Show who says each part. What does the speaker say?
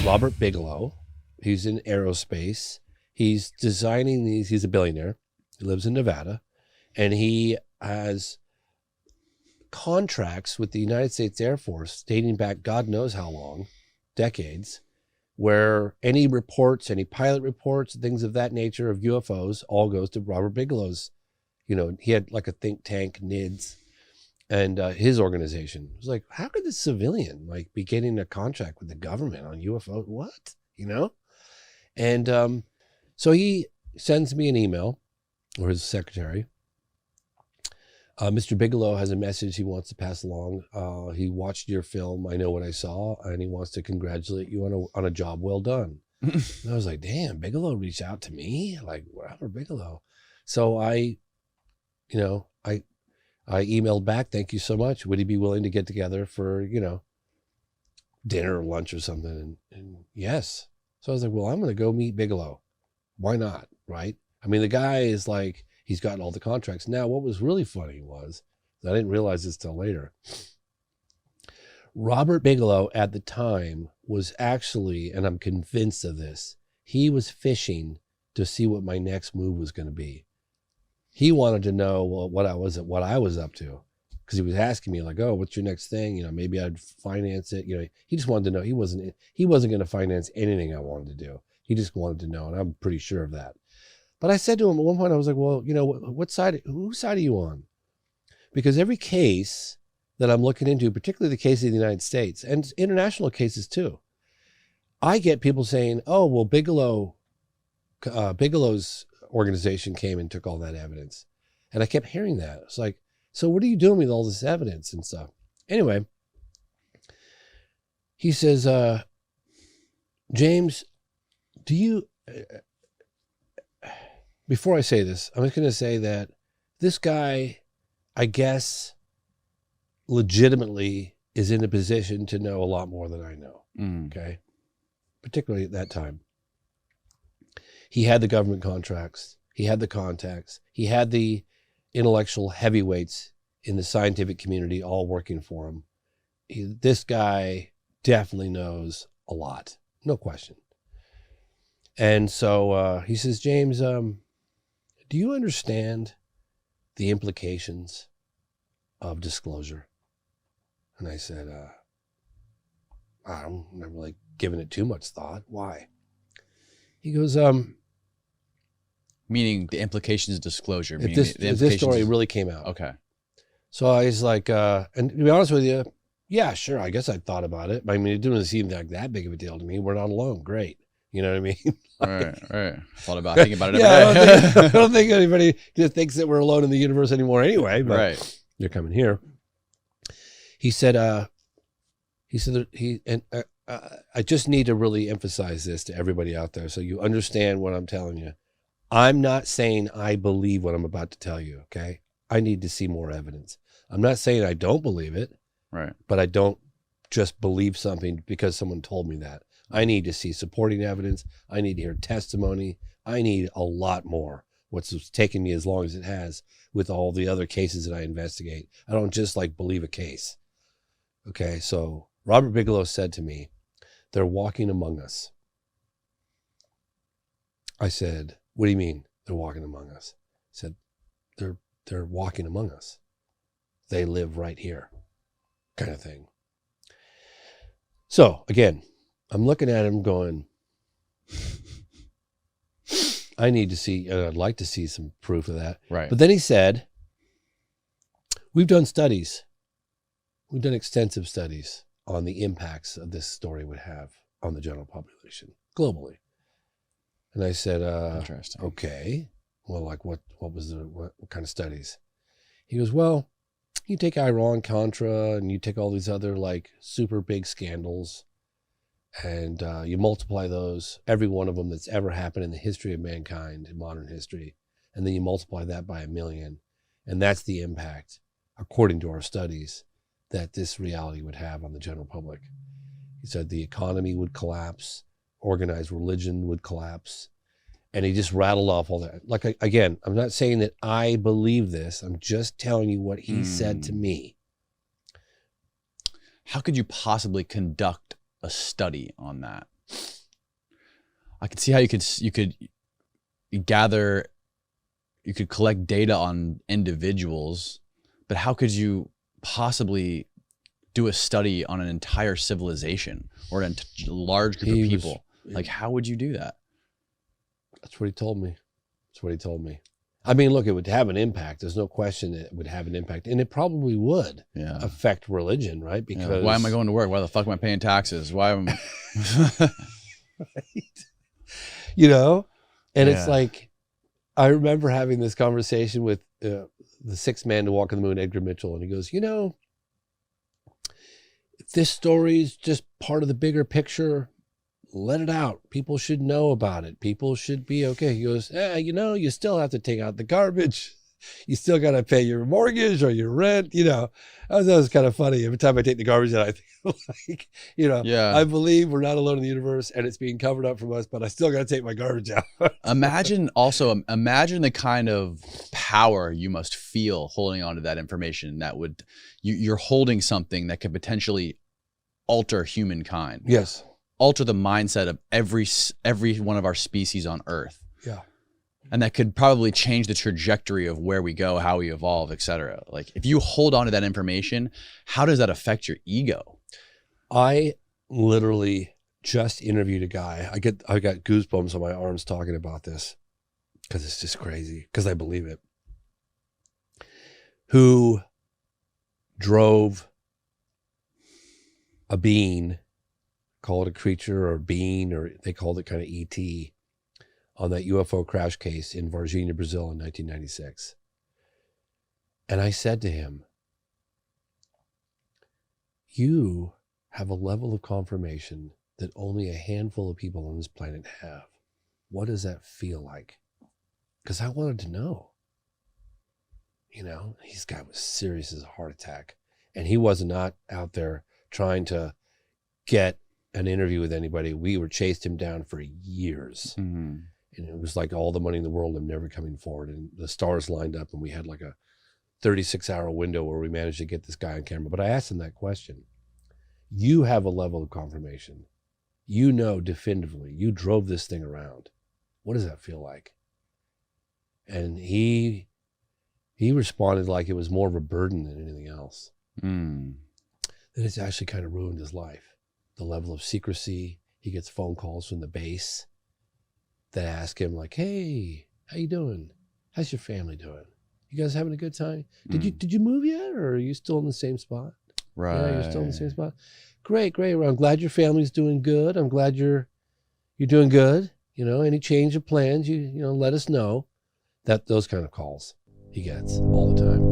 Speaker 1: Robert Bigelow. He's in aerospace. He's designing these. He's a billionaire. He lives in Nevada, and he has contracts with the United States Air Force dating back God knows how long, decades, where any reports, any pilot reports, things of that nature of UFOs all goes to Robert Bigelow's. You know, he had like a think tank, NIDS, and his organization. It was like, how could this civilian like be getting a contract with the government on UFO? What? You know? And so he sends me an email, or his secretary. Mr. Bigelow has a message he wants to pass along. He watched your film, I Know What I Saw, and he wants to congratulate you on a job well done. And I was like, damn, Bigelow reached out to me? Like, Robert Bigelow. So I emailed back, thank you so much. Would he be willing to get together for, you know, dinner or lunch or something? And yes. So I was like, well, I'm going to go meet Bigelow. Why not? Right? I mean, the guy is like, he's gotten all the contracts. Now, what was really funny was, I didn't realize this till later, Robert Bigelow at the time was actually, and I'm convinced of this, he was fishing to see what my next move was going to be. He wanted to know what I was up to, because he was asking me like, oh, what's your next thing? You know, maybe I'd finance it. You know, he just wanted to know. He wasn't going to finance anything I wanted to do. He just wanted to know, and I'm pretty sure of that. But I said to him at one point, I was like, well, you know, whose side are you on? Because every case that I'm looking into, particularly the case of the United States and international cases too, I get people saying, oh, well, Bigelow's organization came and took all that evidence. And I kept hearing that. It's like, so what are you doing with all this evidence and stuff? Anyway, he says, James, do you... Before I say this, I'm just going to say that this guy, I guess, legitimately is in a position to know a lot more than I know. Okay? Particularly at that time. He had the government contracts. He had the contacts. He had the intellectual heavyweights in the scientific community all working for him. This guy definitely knows a lot. No question. And so he says, James, do you understand the implications of disclosure? And I said, I'm not really giving it too much thought. Why? He goes,
Speaker 2: meaning the implications of disclosure.
Speaker 1: If this story really came out.
Speaker 2: Okay.
Speaker 1: So I was like, and to be honest with you, yeah, sure. I guess I thought about it. I mean, it didn't seem like that big of a deal to me. We're not alone. Great. You know what I mean?
Speaker 2: Right. Thinking about it every day.
Speaker 1: I don't think anybody just thinks that we're alone in the universe anymore anyway, but
Speaker 2: right.
Speaker 1: You're coming here. He said, I just need to really emphasize this to everybody out there so you understand what I'm telling you. I'm not saying I believe what I'm about to tell you, okay? I need to see more evidence. I'm not saying I don't believe it,
Speaker 2: right? But
Speaker 1: I don't just believe something because someone told me that. I need to see supporting evidence. I need to hear testimony. I need a lot more. What's taken me as long as it has with all the other cases that I investigate. I don't just like believe a case. Okay, so Robert Bigelow said to me, they're walking among us. I said, what do you mean they're walking among us? I said, they're walking among us. They live right here, kind of thing. So again, I'm looking at him going, I need to see, and I'd like to see some proof of that.
Speaker 2: Right.
Speaker 1: But then he said, we've done studies. We've done extensive studies on the impacts of this story would have on the general population globally. And I said,
Speaker 2: interesting.
Speaker 1: Okay. Well, like what kind of studies? He goes, well, you take Iran-Contra and you take all these other like super big scandals and you multiply those, every one of them that's ever happened in the history of mankind, in modern history, and then you multiply that by 1 million. And that's the impact, according to our studies, that this reality would have on the general public. He said the economy would collapse, organized religion would collapse, and he just rattled off all that. Like, again, I'm not saying that I believe this. I'm just telling you what he said to me.
Speaker 2: How could you possibly conduct a study on that? I could see how you could gather, you could collect data on individuals, but how could you possibly do a study on an entire civilization or a large group of people? Like, how would you do that?
Speaker 1: That's what he told me. That's what he told me. I mean, look, it would have an impact. There's no question it would have an impact. And it probably would affect religion, right? Because
Speaker 2: why am I going to work? Why the fuck am I paying taxes? Why am
Speaker 1: right? You know? And it's like, I remember having this conversation with the sixth man to walk on the moon, Edgar Mitchell, and he goes, you know, if this story is just part of the bigger picture, let it out. People should know about it. People should be okay. He goes, you know, you still have to take out the garbage. You still got to pay your mortgage or your rent. You know, that was kind of funny. Every time I take the garbage out, I think like, you know, I believe we're not alone in the universe and it's being covered up from us, but I still got to take my garbage out.
Speaker 2: Imagine the kind of power you must feel holding on to that information that would, you're holding something that could potentially alter humankind.
Speaker 1: Yes.
Speaker 2: Alter the mindset of every one of our species on Earth.
Speaker 1: Yeah.
Speaker 2: And that could probably change the trajectory of where we go, how we evolve, etc. Like, if you hold on to that information, how does that affect your ego?
Speaker 1: I literally just interviewed a guy. I got goosebumps on my arms talking about this because it's just crazy, because I believe it. Who drove a being, call it a creature or a being, or they called it kind of ET, on that UFO crash case in Varginha, Brazil in 1996. And I said to him, you have a level of confirmation that only a handful of people on this planet have. What does that feel like? Because I wanted to know. You know, this guy was serious as a heart attack. And he was not out there trying to get an interview with anybody. We were chased him down for years. Mm-hmm. And it was like all the money in the world and never coming forward. And the stars lined up and we had like a 36-hour window where we managed to get this guy on camera. But I asked him that question. You have a level of confirmation. You know definitively, you drove this thing around. What does that feel like? And he responded like it was more of a burden than anything else. That it's actually kind of ruined his life. The level of secrecy. He gets phone calls from the base that ask him like, hey, how you doing? How's your family doing? You guys having a good time? Did you move yet, or are you still in the same spot?
Speaker 2: Right.
Speaker 1: Yeah, you're still in the same spot. Great. Well, I'm glad your family's doing good. I'm glad you're doing good. You know, any change of plans, you know, let us know. Those kind of calls he gets all the time.